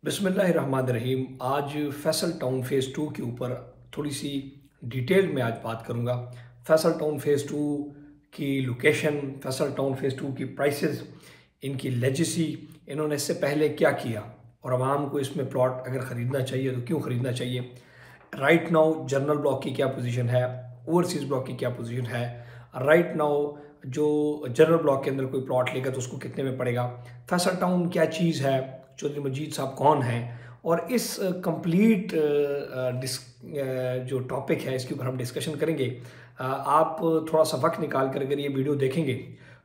बिस्मिल्लाहिर्रहमानिर्रहीम। आज Faisal town phase 2 के ऊपर थोड़ी सी डिटेल में आज बात करूँगा। फैसल टाउन फ़ेज़ 2 की लोकेशन, फैसल टाउन फ़ेज़ 2 की प्राइसेस, इनकी लेजेसी, इन्होंने इससे पहले क्या किया और आवाम को इसमें प्लॉट अगर ख़रीदना चाहिए तो क्यों ख़रीदना चाहिए। राइट नाउ जनरल ब्लॉक की क्या पोजीशन है, ओवरसीज़ ब्लॉक की क्या पोजीशन है। राइट नाउ जो जनरल ब्लॉक के अंदर कोई प्लॉट लेगा तो उसको कितने में पड़ेगा। फैसल टाउन क्या चीज़ है, चौधरी मजीद साहब कौन हैं, और इस कंप्लीट जो टॉपिक है इसके ऊपर हम डिस्कशन करेंगे। आप थोड़ा सा वक्त निकाल कर अगर ये वीडियो देखेंगे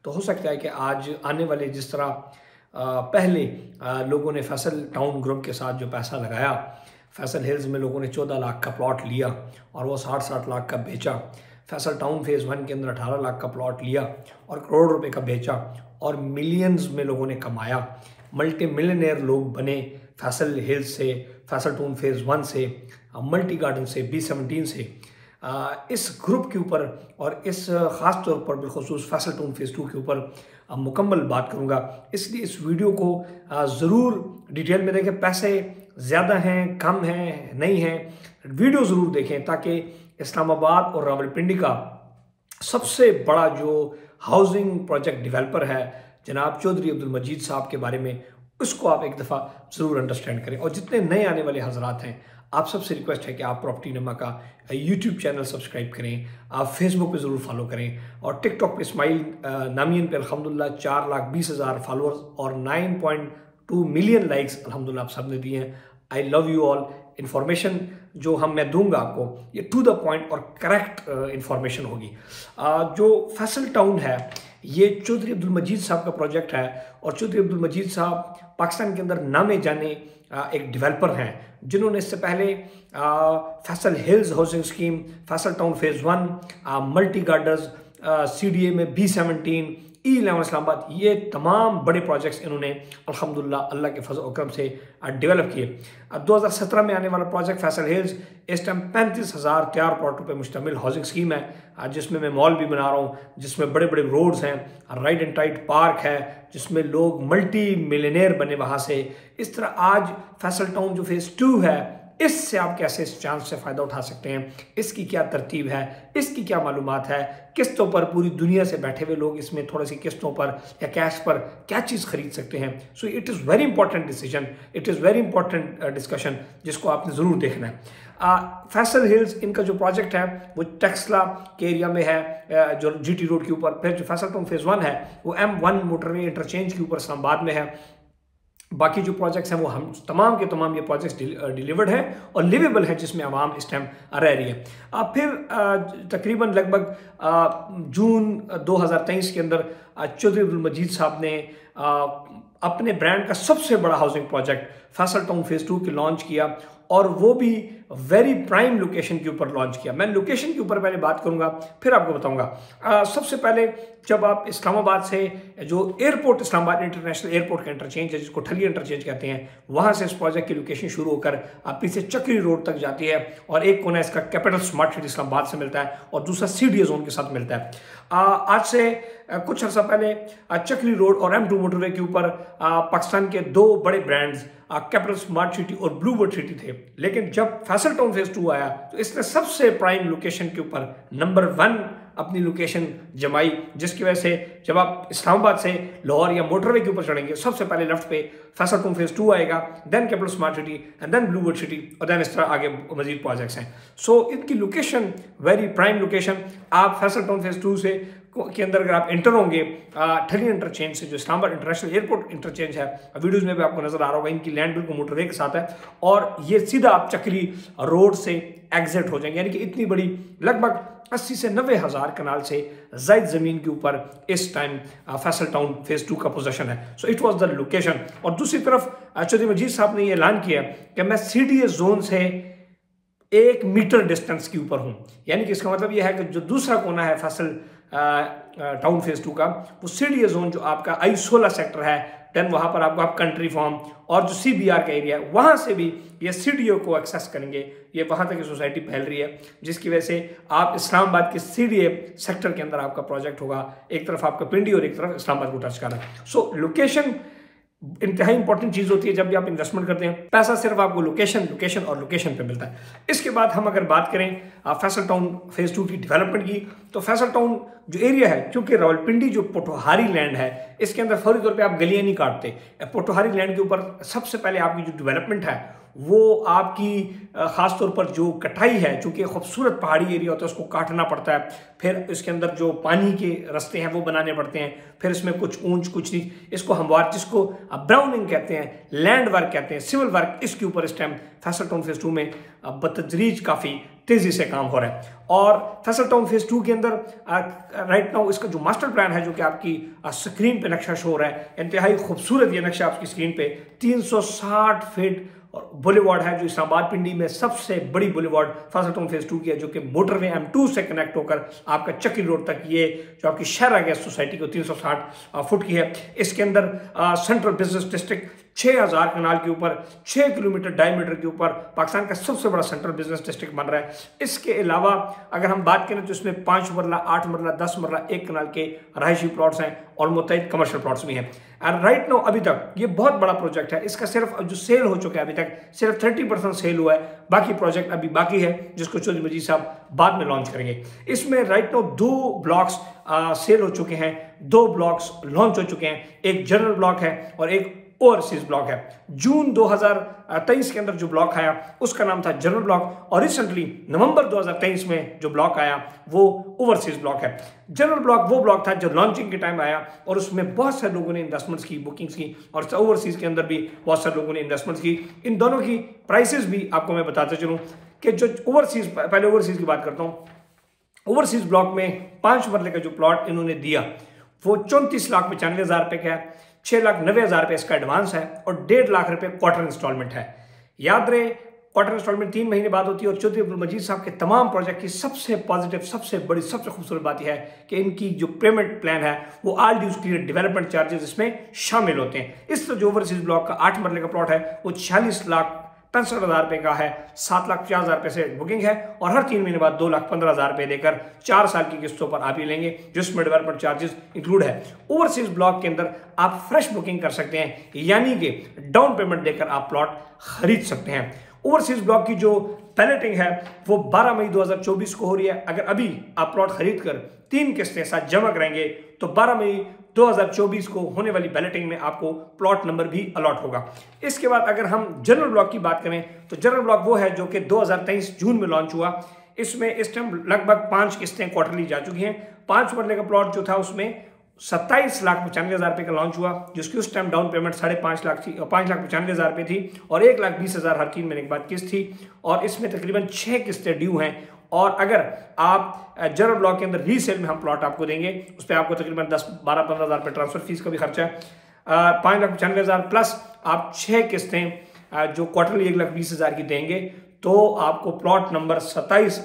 तो हो सकता है कि आज आने वाले जिस तरह पहले लोगों ने फैसल टाउन ग्रुप के साथ जो पैसा लगाया, फैसल हिल्स में लोगों ने 14 लाख का प्लॉट लिया और वो 60-60 लाख का बेचा। फैसल टाउन फ़ेज़ 1 के अंदर 18 लाख का प्लॉट लिया और करोड़ रुपए का बेचा और मिलियंस में लोगों ने कमाया। मल्टी मिलियनेयर लोग बने फैसल हिल्स से, फैसल टाउन फ़ेज़ 1 से, मल्टी गार्डन से, B17 से। इस ग्रुप के ऊपर और इस ख़ास तौर पर बिलखुसूस फैसल टाउन फ़ेज़ 2 के ऊपर मुकम्मल बात करूँगा। इसलिए इस वीडियो को ज़रूर डिटेल में देखें। पैसे ज़्यादा हैं, कम हैं, नहीं हैं, वीडियो ज़रूर देखें ताकि इस्लामाबाद और रावलपिंडी का सबसे बड़ा जो हाउसिंग प्रोजेक्ट डेवलपर है जनाब चौधरी अब्दुल मजीद साहब के बारे में उसको आप एक दफ़ा ज़रूर अंडरस्टैंड करें। और जितने नए आने वाले हजरात हैं, आप सबसे रिक्वेस्ट है कि आप प्रॉपर्टी नमा का यूट्यूब चैनल सब्सक्राइब करें, आप फेसबुक पे ज़रूर फॉलो करें और टिकटॉक पे इस्माइल नामियन पे अल्हम्दुलिल्लाह 4,20,000 फॉलोअर्स और 9.2 मिलियन लाइक्स अल्हम्दुलिल्लाह आप सब ने दिए हैं। I love you all. Information जो मैं दूंगा आपको ये टू द पॉइंट और करेक्ट इन्फॉर्मेशन होगी। जो फैसल टाउन है ये चौधरी अब्दुल मजीद साहब का प्रोजेक्ट है और चौधरी अब्दुल मजीद साहब पाकिस्तान के अंदर नामे जाने एक डेवलपर हैं जिन्होंने इससे पहले Faisal hills housing scheme, Faisal town phase 1, multi gardens, CDA में B17, E11 इस्लामाबाद, ये तमाम बड़े प्रोजेक्ट्स इन्होंने अल्हम्दुलिल्लाह अल्लाह के फज़ल और करम से डेवलप किए। 2017 में आने वाला प्रोजेक्ट फैसल हिल्स इस टाइम 35,000 तैयार प्लॉटों पर मुश्तमिल हाउसिंग स्कीम है जिसमें मैं मॉल भी बना रहा हूँ, जिसमें बड़े बड़े रोड्स हैं, राइड एंड टाइट पार्क है जिसमें लोग मल्टी मिलियनेयर बने वहाँ से। इस तरह आज फैसल टाउन जो फ़ेज़ 2 है इससे आप कैसे इस चांस से फ़ायदा उठा सकते हैं, इसकी क्या तरतीब है, इसकी क्या मालूमात है, किस्तों पर पूरी दुनिया से बैठे हुए लोग इसमें थोड़ी सी किस्तों पर या कैश पर क्या चीज़ खरीद सकते हैं। So it is very important decision, it is very important discussion जिसको आपने ज़रूर देखना है। फैसल हिल्स इनका जो प्रोजेक्ट है वो टेक्सला के एरिया में है जो GT रोड के ऊपर। फिर जो फैसल टाउन फ़ेज़ 1 है वो M1 मोटरवे इंटरचेंज के ऊपर इस्लामाबाद में है। बाकी जो प्रोजेक्ट्स हैं वो हम तमाम के तमाम ये प्रोजेक्ट्स डिलीवर्ड हैं और लिवेबल है जिसमें आवाम इस टाइम रह रही है। फिर तकरीबन लगभग जून 2023 के अंदर चौधरी अब्दुल मजीद साहब ने अपने ब्रांड का सबसे बड़ा housing project Faisal town phase 2 के लॉन्च किया और वो भी वेरी प्राइम लोकेशन के ऊपर लॉन्च किया। मैं लोकेशन के ऊपर पहले बात करूंगा फिर आपको बताऊंगा। सबसे पहले जब आप इस्लामाबाद से जो एयरपोर्ट, इस्लामाबाद इंटरनेशनल एयरपोर्ट का इंटरचेंज है जिसको ठलिया इंटरचेंज कहते हैं, वहां से इस प्रोजेक्ट की लोकेशन शुरू होकर आप पीछे चक्री रोड तक जाती है और एक कोना इसका कैपिटल स्मार्ट सिटी इस्लामाबाद से मिलता है और दूसरा CDA जोन के साथ मिलता है। आज से कुछ अर्सा पहले चक्री रोड और M2 मोटरवे के ऊपर पाकिस्तान के दो बड़े ब्रांड्स कैपिटल स्मार्ट सिटी और ब्लूबर्ड सिटी थे, लेकिन जब फैसल टाउन फ़ेज़ 2 आया तो इसने सबसे प्राइम लोकेशन के ऊपर नंबर 1 अपनी लोकेशन जमाई, जिसकी वजह से जब आप इस्लामाबाद से लाहौर या मोटरवे के ऊपर चढ़ेंगे सबसे पहले लेफ्ट पे फैसल टाउन फ़ेज़ 2 आएगा, then Capital Smart City and then Bluebird City और देन इस तरह आगे मजीद प्रोजेक्ट्स हैं। सो इनकी लोकेशन वेरी प्राइम लोकेशन। आप फैसल टाउन फ़ेज़ 2 से के अंदर अगर आप एंटर होंगे ठलिया इंटरचेंज से जो इस्लामाबाद इंटरनेशनल एयरपोर्ट इंटरचेंज है, वीडियोज़ में भी आपको नजर आ रहा होगा, इनकी लैंड बिल्कुल मोटरवे के साथ है और ये सीधा आप चक्री रोड से एग्जिट हो जाएंगे। यानी कि इतनी बड़ी लगभग 80 से 90 हज़ार कनाल से जायद ज़मीन के ऊपर इस टाइम फैसल टाउन फ़ेज़ 2 का पोजीशन है। So it was the location. और दूसरी तरफ चौधरी मजीद साहब ने यह ऐलान किया कि मैं CDA जोन से 1 मीटर डिस्टेंस के ऊपर हूँ। यानी कि इसका मतलब यह है कि जो दूसरा कोना है फैसल टाउन फ़ेज़ 2 का वो CDA जोन जो आपका I-16 सेक्टर है, देन वहाँ पर आपको आप कंट्री फार्म और जो CBR का एरिया है वहाँ से भी ये CDA को एक्सेस करेंगे। ये वहाँ तक ये सोसाइटी फैल रही है जिसकी वजह से आप इस्लामाबाद के CDA सेक्टर के अंदर आपका प्रोजेक्ट होगा। एक तरफ आपका पिंडी और एक तरफ इस्लामाबाद को टच कर रहा है। सो लोकेशन इंतहाई इंपॉर्टेंट चीज होती है जब भी आप इन्वेस्टमेंट करते हैं। पैसा सिर्फ आपको लोकेशन और लोकेशन पे मिलता है। इसके बाद हम अगर बात करें फैसल टाउन फेज 2 की डेवलपमेंट की, तो फैसल टाउन जो एरिया है, क्योंकि रावलपिंडी जो पोठोहारी लैंड है, इसके अंदर फौरी तौर पे आप गलियां नहीं काटते। पोठोहारी लैंड के ऊपर सबसे पहले आपकी जो डेवलपमेंट है वो आपकी ख़ास तौर पर जो कटाई है, चूँकि खूबसूरत पहाड़ी एरिया होता है, उसको काटना पड़ता है, फिर इसके अंदर जो पानी के रास्ते हैं वो बनाने पड़ते हैं, फिर इसमें कुछ ऊंच कुछ नीच, इसको हमवार, जिसको ब्राउनिंग कहते हैं, लैंड वर्क कहते हैं, सिविल वर्क, इसके ऊपर इस टाइम फैसल टाउन फेज 2 में बतदरीज काफ़ी तेज़ी से काम हो रहा है। और फैसल टाउन फेज 2 के अंदर राइट नाउ इसका जो मास्टर प्लान है, जो कि आपकी स्क्रीन पे नक्शा शो हो रहा है, इंतहाई खूबसूरत ये नक्शा आपकी स्क्रीन पे 360 फीट और बुलेवार्ड है, जो इस्लामाबाद पिंडी में सबसे बड़ी बुलेवार्ड फैसल टाउन फेज 2 की है, जो कि मोटरवे M2 से कनेक्ट होकर आपका चक्की रोड तक ये जो आपकी शहरा गैस सोसाइटी को 360 फुट की है। इसके अंदर सेंट्रल बिजनेस डिस्ट्रिक्ट 6000 कनाल के ऊपर 6 किलोमीटर डायमीटर के ऊपर पाकिस्तान का सबसे बड़ा सेंट्रल बिजनेस डिस्ट्रिक्ट बन रहा है। इसके अलावा अगर हम बात करें तो इसमें 5 मरला, 8 मरला, 10 मरला, 1 कनाल के रहायशी प्लॉट्स हैं और मुतअद्दिद कमर्शियल प्लॉट्स भी हैं। एंड राइट नाउ अभी तक ये बहुत बड़ा प्रोजेक्ट है, इसका सिर्फ जो सेल हो चुका है अभी तक सिर्फ 30% सेल हुआ है, बाकी प्रोजेक्ट अभी बाकी है, जिसको चौधरी मजीद साहब बाद में लॉन्च करेंगे। इसमें राइट नाउ 2 ब्लॉक्स सेल हो चुके हैं, 2 ब्लॉक्स लॉन्च हो चुके हैं, एक जनरल ब्लॉक है और एक ओवरसीज ब्लॉक है। जून 2023 के अंदर जो ब्लॉक आया उसका नाम था जनरल ब्लॉक, और रिसेंटली नवंबर 2023 में जो ब्लॉक आया वो ओवरसीज ब्लॉक है। जनरल ब्लॉक वो ब्लॉक था जो लॉन्चिंग के टाइम आया और उसमें बहुत सारे लोगों ने इन्वेस्टमेंट्स की, बुकिंग्स की, और ओवरसीज के अंदर भी बहुत सारे लोगों ने इन्वेस्टमेंट्स की। इन दोनों की प्राइसेस भी आपको मैं बताते चलूँ कि जो ओवरसीज, पहले ओवरसीज की बात करता हूँ। ओवरसीज ब्लॉक में 5 मरले का जो प्लॉट इन्होंने दिया वो 34,95,000 रुपये का है, 6,90,000 रुपये इसका एडवांस है और 1.5 लाख रुपये क्वार्टर इंस्टॉलमेंट है। याद रहे, क्वार्टर इंस्टॉलमेंट 3 महीने बाद होती है। और चौधरी अब्दुल मजीद साहब के तमाम प्रोजेक्ट की सबसे पॉजिटिव, सबसे बड़ी, सबसे खूबसूरत बात यह है कि इनकी जो पेमेंट प्लान है वो all dues clear development charges इसमें शामिल होते हैं। इस तरह जो ओवरसीज ब्लॉक का 8 मरले का प्लॉट है वो 46,65,000 रुपये का है, 7,50,000 रुपये से बुकिंग है और हर 3 महीने बाद 2,15,000 रुपये देकर 4 साल की किस्तों पर आप ये लेंगे, जिसमें डेवलपमेंट चार्जेस इंक्लूड है। ओवरसीज ब्लॉक के अंदर आप फ्रेश बुकिंग कर सकते हैं, यानी कि डाउन पेमेंट देकर आप प्लॉट खरीद सकते हैं। ओवरसीज ब्लॉक की जो बैलेटिंग है वो 12 मई 2024 को हो रही है। अगर अभी आप प्लॉट खरीद कर 3 किस्तें साथ जमा कराएंगे तो 12 मई 2024 को होने वाली बैलेटिंग में आपको प्लॉट नंबर भी अलॉट होगा। इसके बाद अगर हम जनरल ब्लॉक की बात करें तो जनरल ब्लॉक वो है जो कि 2023 जून में लॉन्च हुआ। इसमें इस टाइम लगभग 5 किस्तें क्वार्टरली जा चुकी हैं। 5 मरले का प्लॉट जो था उसमें 27,95,000 रुपये का लॉन्च हुआ, जिसकी उस टाइम डाउन पेमेंट 5.5 लाख थी, 5,95,000 रुपये थी और 1,20,000 हर 3 महीने के बाद किस्त थी। और इसमें तकरीबन 6 किस्तें ड्यू हैं। और अगर आप जनरल ब्लॉक के अंदर रीसेल में हम प्लॉट आपको देंगे, उस पर आपको तकरीबन 10-12-15,000 रुपये ट्रांसफर फीस का भी खर्चा है। 5,95,000 प्लस आप 6 किस्तें जो क्वार्टरली 1,20,000 की देंगे तो आपको प्लॉट नंबर 27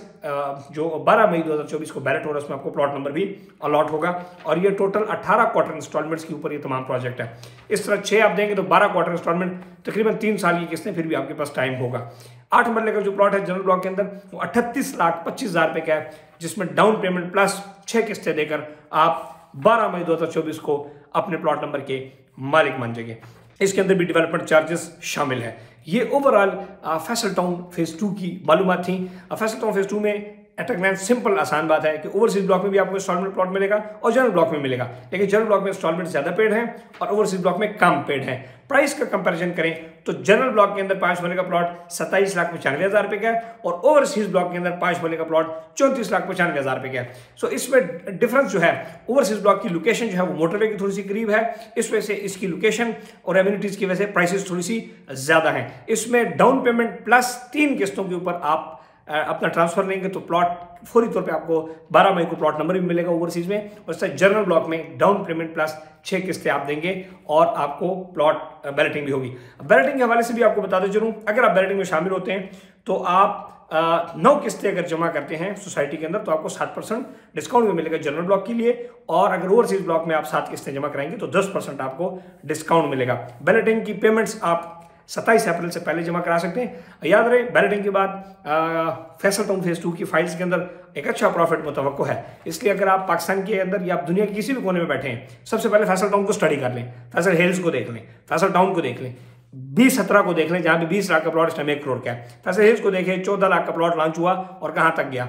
जो 12 मई 2024 को बैलेट हो रहा है उसमें आपको प्लॉट नंबर भी अलॉट होगा। और ये टोटल 18 क्वार्टर इंस्टॉलमेंट्स के ऊपर ये तमाम प्रोजेक्ट है। इस तरह 6 आप देंगे तो 12 क्वार्टर इंस्टॉलमेंट, तकरीबन 3 साल की किस्तें, फिर भी आपके पास टाइम होगा। 8 मरले का जो प्लॉट है जनरल ब्लॉक के अंदर वो 38,25,000 रुपये का है, जिसमें डाउन पेमेंट प्लस 6 किस्तें देकर आप 12 मई 2024 को अपने प्लॉट नंबर के मालिक बन जाएंगे। इसके अंदर भी डेवलपमेंट चार्जेस शामिल है। ये ओवरऑल फैसल टाउन फेज 2 की मालूमात थी। फैसल टाउन फेज 2 में एट अ ग्लैंस सिंपल आसान बात है कि ओवरसीज ब्लॉक में भी आपको इंस्टॉलमेंट प्लॉट मिलेगा और जनरल ब्लॉक में मिलेगा, लेकिन जनरल ब्लॉक में इंस्टॉलमेंट ज्यादा पेड है और ओवरसीज ब्लॉक में कम पेड है। प्राइस का कंपैरिजन करें तो जनरल ब्लॉक के अंदर 5 मरले का प्लॉट 27,95,000 रुपये का है और ओवरसीज ब्लॉक के अंदर 5 मरले का प्लॉट 34,95,000 रुपये का है। सो इसमें डिफरेंस जो है, ओवरसीज ब्लॉक की लोकेशन जो है वो मोटरवे की थोड़ी सी करीब है, इस वजह से इसकी लोकेशन और एम्यूनिटीज की वजह से प्राइसेस थोड़ी सी ज्यादा हैं। इसमें डाउन पेमेंट प्लस 3 किस्तों के ऊपर आप अपना ट्रांसफर लेंगे तो प्लॉट फौरी तौर पे आपको 12 मई को प्लॉट नंबर भी मिलेगा ओवरसीज में। और इससे जनरल ब्लॉक में डाउन पेमेंट प्लस 6 किस्तें आप देंगे और आपको प्लॉट बैलेटिंग भी होगी। बैलेटिंग के हवाले से भी आपको बताते चलूँ, अगर आप बैलेटिंग में शामिल होते हैं तो आप 9 किस्तें अगर जमा करते हैं सोसाइटी के अंदर तो आपको 7% डिस्काउंट भी मिलेगा जनरल ब्लॉक के लिए। और अगर ओवरसीज ब्लॉक में आप 7 किस्तें जमा कराएंगे तो 10% आपको डिस्काउंट मिलेगा। बैलेटिंग की पेमेंट्स आप 27 अप्रैल से पहले जमा करा सकते हैं। याद रहे बैलेटिंग के बाद फैसल टाउन फेज 2 की फाइल्स के अंदर एक अच्छा प्रॉफिट मुतवक्को है। इसलिए अगर आप पाकिस्तान के अंदर या आप दुनिया के किसी भी कोने में बैठे हैं, सबसे पहले फैसल टाउन को स्टडी कर लें, फैसल हिल्स को देख लें, फैसल टाउन को देख लें, 2017 को देख लें जहाँ पे 20 लाख का प्लॉट इस टाइम 1 करोड़ का है। फैसल हिल्स को देखें 14 लाख का प्लॉट लॉन्च हुआ और कहाँ तक गया।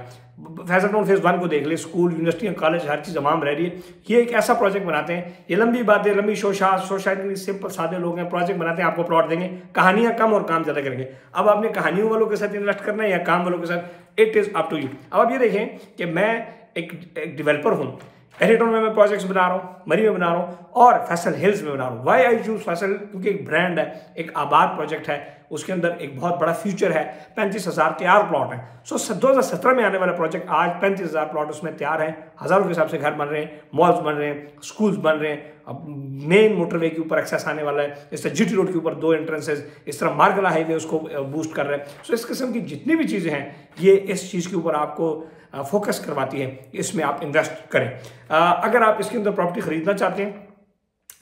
फैसल टाउन फेज 1 को देख ले, स्कूल यूनिवर्सिटी कॉलेज हर चीज़ तमाम रह रही है। ये एक ऐसा प्रोजेक्ट बनाते हैं, ये लंबी बातें लंबी सोशा सिंपल सादे लोग हैं, प्रोजेक्ट बनाते हैं, आपको प्लॉट देंगे, कहानियां कम और काम ज़्यादा करेंगे। अब आपने कहानियों वालों के साथ इन्वेस्ट करना है या काम वालों के साथ, it is up to you. अब आप ये देखें कि मैं एक डिवेलपर हूँ, एरिटोन में मैं प्रोजेक्ट्स बना रहा हूँ, मरी में बना रहा हूँ और फैसल हिल्स में बना रहा हूँ। Why I choose Faisal? क्योंकि एक ब्रांड है, एक आबाद प्रोजेक्ट है, उसके अंदर एक बहुत बड़ा फ्यूचर है। 35,000 तैयार प्लॉट हैं। 2017 में आने वाला प्रोजेक्ट आज 35,000 प्लॉट उसमें तैयार हैं। हज़ारों के हिसाब से घर बन रहे हैं, मॉल्स बन रहे हैं, स्कूल्स बन रहे हैं। अब मेन मोटरवे के ऊपर एक्सेस आने वाला है, इस तरह GT रोड के ऊपर 2 एंट्रेंसेज, इस तरह मार्गला हाईवे उसको बूस्ट कर रहे हैं। सो इस किस्म की जितनी भी चीज़ें हैं ये इस चीज़ के ऊपर आपको फोकस करवाती है, इसमें आप इन्वेस्ट करें। अगर आप इसके अंदर प्रॉपर्टी खरीदना चाहते हैं,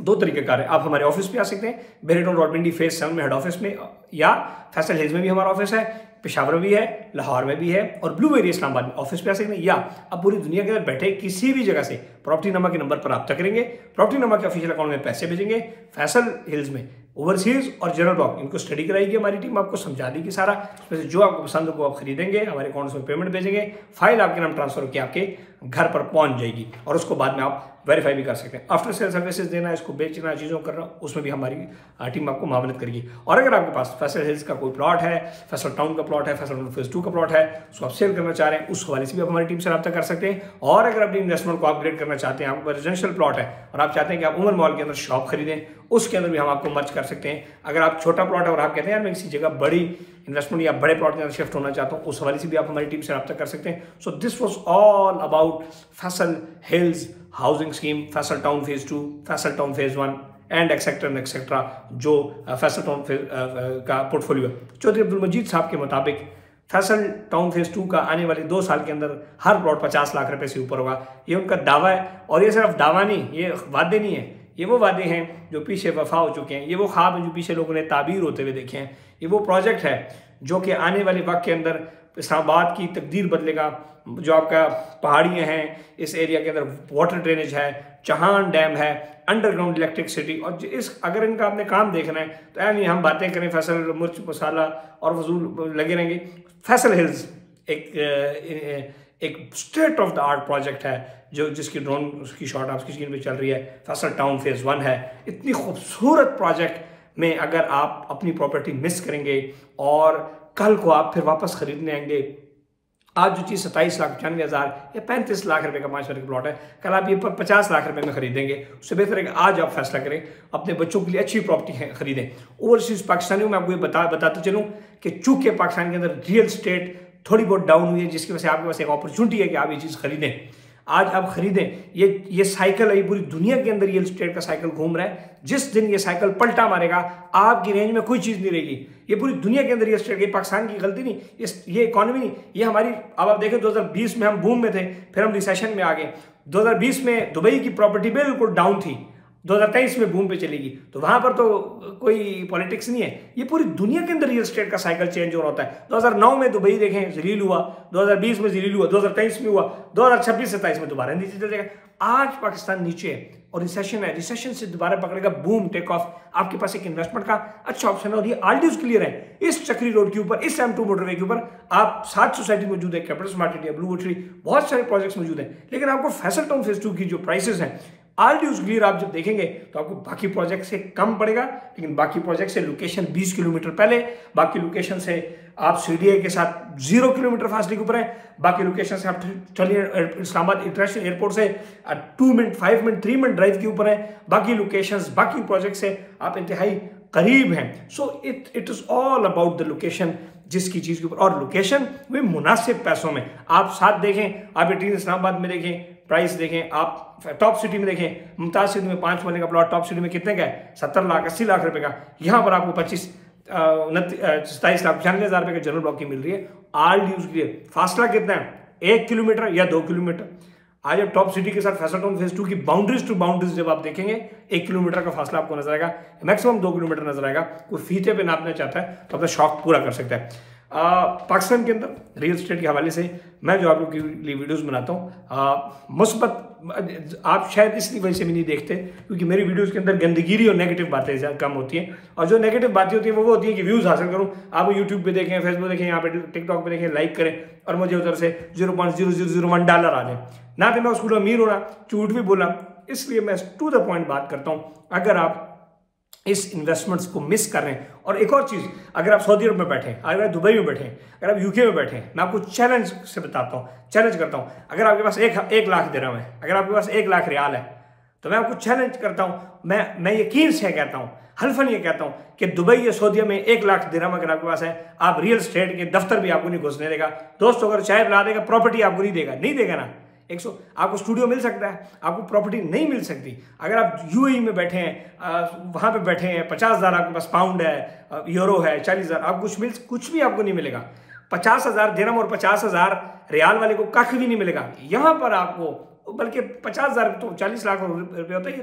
2 तरीक़ेकार है। आप हमारे ऑफिस पे आ सकते हैं, बेरेटन रावलपिंडी फेज 7 में हेड ऑफिस में, या फैसल हिल्स में भी हमारा ऑफिस है, पेशावर में भी है, लाहौर में भी है और ब्लू एरिया इस्लामाबाद में ऑफिस पे आ सकते हैं। या आप पूरी दुनिया के अंदर बैठे किसी भी जगह से प्रॉपर्टी नमा के नंबर पर रब्ता करेंगे, प्रॉपर्टी नमा के ऑफिशियल अकाउंट में पैसे भेजेंगे। फैसल हिल्स में ओवरसीज और जनरल ब्लॉक इनको स्टडी कराएगी हमारी टीम, आपको समझा देगी सारा। उसमें से जो आपको पसंद हो आप खरीदेंगे, हमारे अकाउंट्स में पेमेंट भेजेंगे, फाइल आपके नाम ट्रांसफर होकर आपके घर पर पहुंच जाएगी और उसको बाद में आप वेरीफाई भी कर सकते हैं। आफ्टर सेल सर्विसेज देना, इसको बेचना, चीज़ों करना, उसमें भी हमारी टीम आपको मावनत करेगी। और अगर आपके पास फैसल हिल्स का कोई प्लॉट है, फैसल टाउन का प्लॉट है, फैसल टाउन फेज 2 का प्लॉट है, उसको आप सेल करना चाह रहे हैं, उस हवाले से भी आप हमारी टीम से रब्ता कर सकते हैं। और अगर अपनी इन्वेस्टमेंट को अपग्रेड करना चाहते हैं, आपको रेजिडेंशियल प्लॉट है और आप चाहते हैं कि आप उमर मॉल के अंदर शॉप खरीदें, उसके अंदर भी हम आपको मर्ज कर सकते हैं। अगर आप छोटा प्लॉट है और आप कहते हैं यार मैं किसी जगह बड़ी इन्वेस्टमेंट या बड़े प्लॉट के अंदर शिफ्ट होना चाहता हूँ, उस हवाले से भी आप हमारी टीम से रब्ता कर सकते हैं। So this was all about Faisal hills housing scheme, Faisal town phase 2, Faisal town phase 1 and etcetera जो फैसल टाउन का पोर्टफोलियो है। चौधरी अब्दुल मजीद साहब के मुताबिक फैसल टाउन फेज 2 का आने वाले 2 साल के अंदर हर प्लॉट 50 लाख रुपए से ऊपर होगा। ये उनका दावा है और ये सिर्फ दावा नहीं, ये वादे नहीं है, ये वो वादे हैं जो पीछे वफा हो चुके हैं, ये वो ख्वाब हैं जो पीछे लोगों ने ताबीर होते हुए देखे हैं, ये वो प्रोजेक्ट है जो कि आने वाले वक्त के अंदर इस्लामाबाद की तकदीर बदलेगा। जो आपका पहाड़ियाँ हैं, इस एरिया के अंदर वाटर ड्रेनेज है, चहान डैम है, अंडरग्राउंड इलेक्ट्रिसिटी, और इस अगर इनका आपने काम देखना है तो यानी हम बातें करें फैसल मिर्च मसाला और फजूल लगे रहेंगे। फैसल हिल्स एक state of the art project है जो जिसकी ड्रोन उसकी शॉट आपकी स्क्रीन पे चल रही है। फैसल टाउन फेज 1 है। इतनी खूबसूरत प्रोजेक्ट में अगर आप अपनी प्रॉपर्टी मिस करेंगे और कल को आप फिर वापस खरीदने आएंगे, आज जो चीज़ 27,95,000 या 35 लाख रुपए का 5 का प्लॉट है, कल आप ये 50 लाख रुपए में खरीदेंगे। उससे बेहतर है कि आज आप फैसला करें, अपने बच्चों के लिए अच्छी प्रॉपर्टी खरीदें। ओवरसीज पाकिस्तानियों में आपको ये बताते चलूँ कि चूंकि पाकिस्तान के अंदर रियल स्टेट थोड़ी बहुत डाउन हुई है, जिसकी वजह से आपके पास एक अपॉर्चुनिटी है कि आप ये चीज़ खरीदें। आज आप खरीदें। ये साइकिल है, पूरी दुनिया के अंदर रियल स्टेट का साइकिल घूम रहा है। जिस दिन ये साइकिल पलटा मारेगा, आपकी रेंज में कोई चीज़ नहीं रहेगी। ये पूरी दुनिया के अंदर रियल स्टेट, ये पाकिस्तान की गलती नहीं, ये इकॉनमी नहीं, ये हमारी। अब आप देखें 2020 में हम बूम में थे, फिर हम रिसेशन में आ गए। 2020 में दुबई की प्रॉपर्टी बिल्कुल डाउन थी, 2023 में बूम पे चलेगी, तो वहां पर तो कोई पॉलिटिक्स नहीं है। ये पूरी दुनिया के अंदर रियल एस्टेट का साइकिल चेंज हो रहा होता है। 2009 में दुबई देखें जलील हुआ, 2020 में जलील हुआ, 2023 में हुआ, 2026-27 में दोबारा नीचे चल जाएगा। आज पाकिस्तान नीचे है और रिसेशन है, रिसेशन से दोबारा पकड़ेगा, बूम टेक ऑफ। आपके पास एक इन्वेस्टमेंट का अच्छा ऑप्शन है और ये आल्डियोज क्लियर है। इस चक्री रोड के ऊपर, इस M2 मोटरवे के ऊपर आप 7 सोसाइटी मौजूद है, capital smart India, blue tree, बहुत सारे प्रोजेक्ट्स मौजूद हैं। लेकिन आपको फैसल टाउन फेज 2 की जो प्राइसेस हैं आल्डियोज क्लियर आप जब देखेंगे तो आपको बाकी प्रोजेक्ट से कम पड़ेगा, लेकिन बाकी प्रोजेक्ट से लोकेशन 20 किलोमीटर पहले, बाकी लोकेशन से आप CDA के साथ 0 किलोमीटर फासले के ऊपर है, बाकी लोकेशन से आप इस्लामाबाद इंटरनेशनल एयरपोर्ट से 2 मिनट 5 मिनट 3 मिनट ड्राइव के ऊपर है, बाकी लोकेशंस बाकी प्रोजेक्ट से आप इंतहाई करीब हैं। So it is all about the location, जिसकी चीज़ के ऊपर, और लोकेशन भी मुनासिब पैसों में। आप साथ देखें, आप इस्लामाबाद में देखें, प्राइस देखें, आप टॉप सिटी में देखें, मुमताज सिटी में 5 महीने का प्लॉट टॉप सिटी में कितने का है, 70 लाख 80 लाख रुपए का। यहाँ पर आपको 27 लाख 95,000 रुपए का जनरल ब्लॉक की मिल रही है। आल्डियोज क्लियर। फासला कितना है, 1 किलोमीटर या 2 किलोमीटर। आज आप टॉप सिटी के साथ फैसल टाउन फेज 2 की बाउंड्रीज टू बाउंड्रीज जब आप देखेंगे 1 किलोमीटर का फासला आपको नजर आएगा, मैक्सिमम 2 किलोमीटर नजर आएगा। कोई फीते पे नापना चाहता है तो अपना शौक पूरा कर सकता है। पाकिस्तान के अंदर रियल एस्टेट के हवाले से मैं जो आप लोग के लिए वीडियोस बनाता हूँ मुस्बत, आप शायद इसलिए वजह से भी नहीं देखते क्योंकि मेरी वीडियोस के अंदर गंदगिरी और नेगेटिव बातें कम होती हैं, और जो नेगेटिव बातें होती हैं वो होती हैं कि व्यूज़ हासिल करूँ। आप यूट्यूब पे देखें, फेसबुक देखें, यहाँ पे टिकटॉक पे देखें, लाइक करें और मुझे उधर से $0.0001 आ जाए ना। तो मैं उसको अमीर होना, झूठ भी बोला, इसलिए मैं टू द पॉइंट बात करता हूँ। अगर आप इस इन्वेस्टमेंट्स को मिस कर रहे हैं, और एक और चीज़, अगर आप सऊदी अरब में बैठे हैं, अगर आप दुबई में बैठे हैं, अगर आप यूके में बैठे हैं, मैं आपको चैलेंज से बताता हूँ, चैलेंज करता हूँ, अगर आपके पास एक लाख दिरहम है, अगर आपके पास 1 लाख रियाल है, तो मैं आपको चैलेंज करता हूँ, मैं यकीन से कहता हूँ, हल्फन ये कहता हूँ कि दुबई या सऊदी में 1 लाख दिरहम अगर आपके पास है, आप रियल एस्टेट के दफ्तर भी आपको नहीं घुसने देगा। दोस्तों अगर चाय पिला देगा, प्रॉपर्टी आपको नहीं देगा ना। आपको स्टूडियो मिल सकता है, आपको प्रॉपर्टी नहीं मिल सकती। अगर आप यूएई में बैठे हैं, वहाँ पे बैठे हैं, 50,000 आपके पास पाउंड है, यूरो है, 40,000, आप कुछ भी आपको नहीं मिलेगा। 50,000 दिरहम और 50,000 रियाल वाले को कख भी नहीं मिलेगा। यहाँ पर आपको बल्कि 50,000 तो 40 लाख रुपये होता है,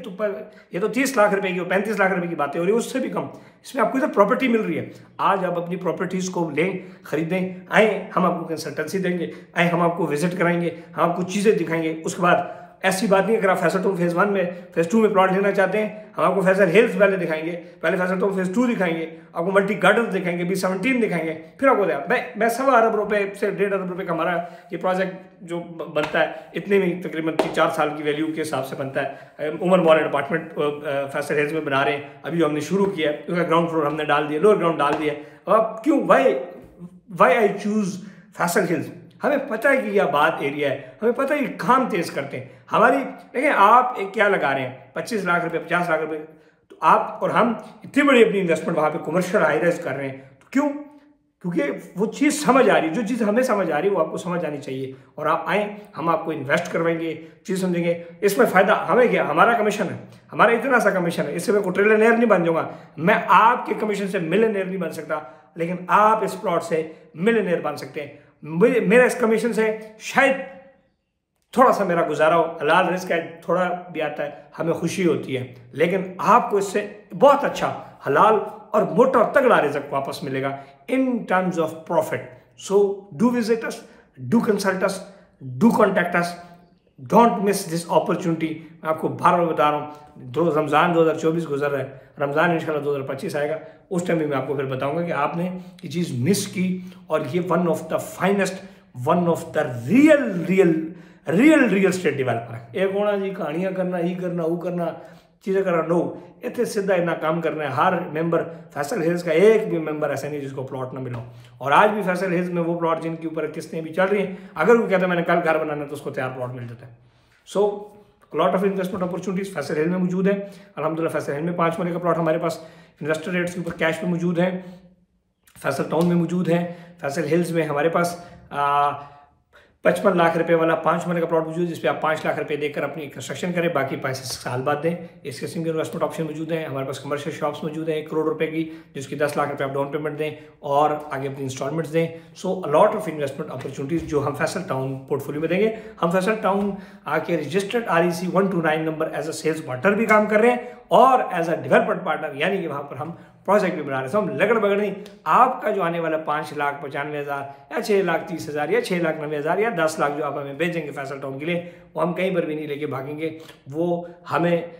ये तो 30 लाख रुपए की, 35 लाख रुपए की बातें हो रही है, उससे भी कम। इसमें आपको इधर प्रॉपर्टी मिल रही है। आज आप अपनी प्रॉपर्टीज़ को लें, खरीदें, आए हम आपको कंसल्टेंसी देंगे, आए हम आपको विजिट कराएंगे, हम आपको चीज़ें दिखाएंगे। उसके बाद ऐसी बात नहीं, अगर आप फैसल टाउन फेज 1 में, फेज 2 में प्लॉट लेना चाहते हैं, हम आपको फैसल हिल्स पहले दिखाएंगे, पहले फैसल टाउन फेज 2 दिखाएंगे, आपको मल्टी गार्डन दिखाएंगे, B17 दिखाएंगे, फिर आपको मैं 1.25 अरब रुपए से 1.5 अरब रुपए का हमारा ये प्रोजेक्ट जो बनता है, इतने में तकरीबन 4 साल की वैल्यू के हिसाब से बनता है। Umar mall apartment Faisal Hills में बना रहे हैं, अभी जो हमने शुरू किया है, उसका ग्राउंड फ्लोर हमने डाल दिया, लोअर ग्राउंड डाल दिया। अब क्यों, why I choose Faisal Hills? हमें पता है कि यह आबाद एरिया है, हमें पता है कि काम तेज करते हैं हमारी। देखिए आप क्या लगा रहे हैं, 25 लाख रुपए, 50 लाख रुपए, तो आप और हम इतनी बड़ी अपनी इन्वेस्टमेंट वहाँ पे कमर्शियल हाई राइज कर रहे हैं, तो क्यों? क्योंकि वो चीज़ समझ आ रही है, जो चीज़ हमें समझ आ रही है वो आपको समझ आनी चाहिए। और आप आएँ, हम आपको इन्वेस्ट करवाएंगे, चीज़ समझेंगे, इसमें फ़ायदा हमें क्या, हमारा कमीशन है, हमारा इतना सा कमीशन है, इससे मैं कोई ट्रिलियनेयर नहीं बन जाऊँगा, मैं आपके कमीशन से मिलियनेयर नहीं बन सकता, लेकिन आप इस प्लॉट से मिलियनेयर बन सकते हैं। मेरा इस कमीशन से शायद थोड़ा सा मेरा गुजारा हो, हलाल रिस्क है, थोड़ा भी आता है, हमें खुशी होती है, लेकिन आपको इससे बहुत अच्छा हलाल और मोटा और तगड़ा रिस्क वापस मिलेगा in terms of profit. So do visit us, do consult us, do contact us, don't miss this opportunity. मैं आपको बार बार बता रहा हूँ, रमज़ान 2024 गुजर रहा है, रमज़ान इंशाल्लाह 2025 आएगा, उस टाइम भी मैं आपको फिर बताऊंगा कि आपने ये चीज़ मिस की, और ये one of the finest, one of the real estate developer है। एक होना जी कहानियाँ करना, ही करना, वो करना, चीज़ें करना, नो, इतने सीधा इतना काम करना है। हर मेंबर फैसल हिल्स का एक भी मेंबर ऐसा नहीं जिसको प्लॉट ना मिला हो, और आज भी फैसल हिल्स में वो प्लॉट जिनके ऊपर किस्तें भी चल रही हैं, अगर वो कहता है मैंने कल घर बनाना है तो उसको तैयार प्लॉट मिल जाता है। So lot of investment opportunities Faisal hill में मौजूद है। अल्हम्दुलिल्लाह फैसल हिल में 5 मरले का प्लॉट हमारे पास इन्वेस्टर रेट्स के ऊपर कैश में मौजूद है, फैसल टाउन में मौजूद है। फैसल हिल्स में हमारे पास 55 लाख रुपए वाला 5 मरले का प्लॉट मौजूद है, जिसपे आप 5 लाख रुपए देकर अपनी कंस्ट्रक्शन करें, बाकी पैसे साल बाद दें। इस किस्म के इन्वेस्टमेंट ऑप्शन मौजूद हैं। हमारे पास कमर्शियल शॉप्स मौजूद हैं 1 करोड़ रुपए की, जिसकी 10 लाख रुपए आप डाउन पेमेंट दें और आगे अपनी इंस्टॉलमेंट्स दें। So a lot of investment opportunities जो हम फैसल टाउन पोर्टफोलियो में देंगे। हम फैसल टाउन आके registered REC 129 number as a sales partner भी काम कर रहे हैं और एज अ डेवलपर पार्टनर, यानी कि वहाँ पर हम प्रोजेक्ट भी बना रहे हैं। हम लगड़ बगड़ नहीं, आपका जो आने वाला 5,95,000 या 6,30,000 या 6,90,000 या 10 लाख जो आप हमें भेजेंगे फैसल टाउन के लिए, वो हम कहीं पर भी नहीं लेके भागेंगे। वो हमें,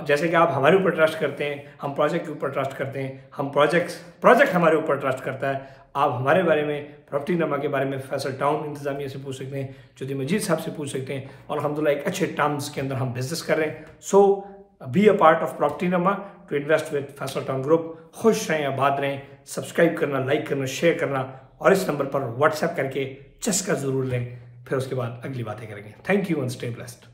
जैसे कि आप हमारे ऊपर ट्रस्ट करते हैं, हम प्रोजेक्ट के ऊपर ट्रस्ट करते हैं, हम प्रोजेक्ट हमारे ऊपर ट्रस्ट करता है। आप हमारे बारे में, प्रॉपर्टी नमा के बारे में फैसल टाउन इंतजामिया से पूछ सकते हैं, चौधरी मजीद साहब से पूछ सकते हैं, और अल्हम्दुलिल्लाह एक अच्छे टर्म्स के अंदर हम बिजनेस कर रहे हैं। So be a part of property Nama to invest with Faisal town group. खुश रहें, आबाद रहें, सब्सक्राइब करना, लाइक करना, शेयर करना, और इस नंबर पर व्हाट्सएप करके चस्का ज़रूर लें। फिर उसके बाद अगली बातें करेंगे। Thank you and stay blessed.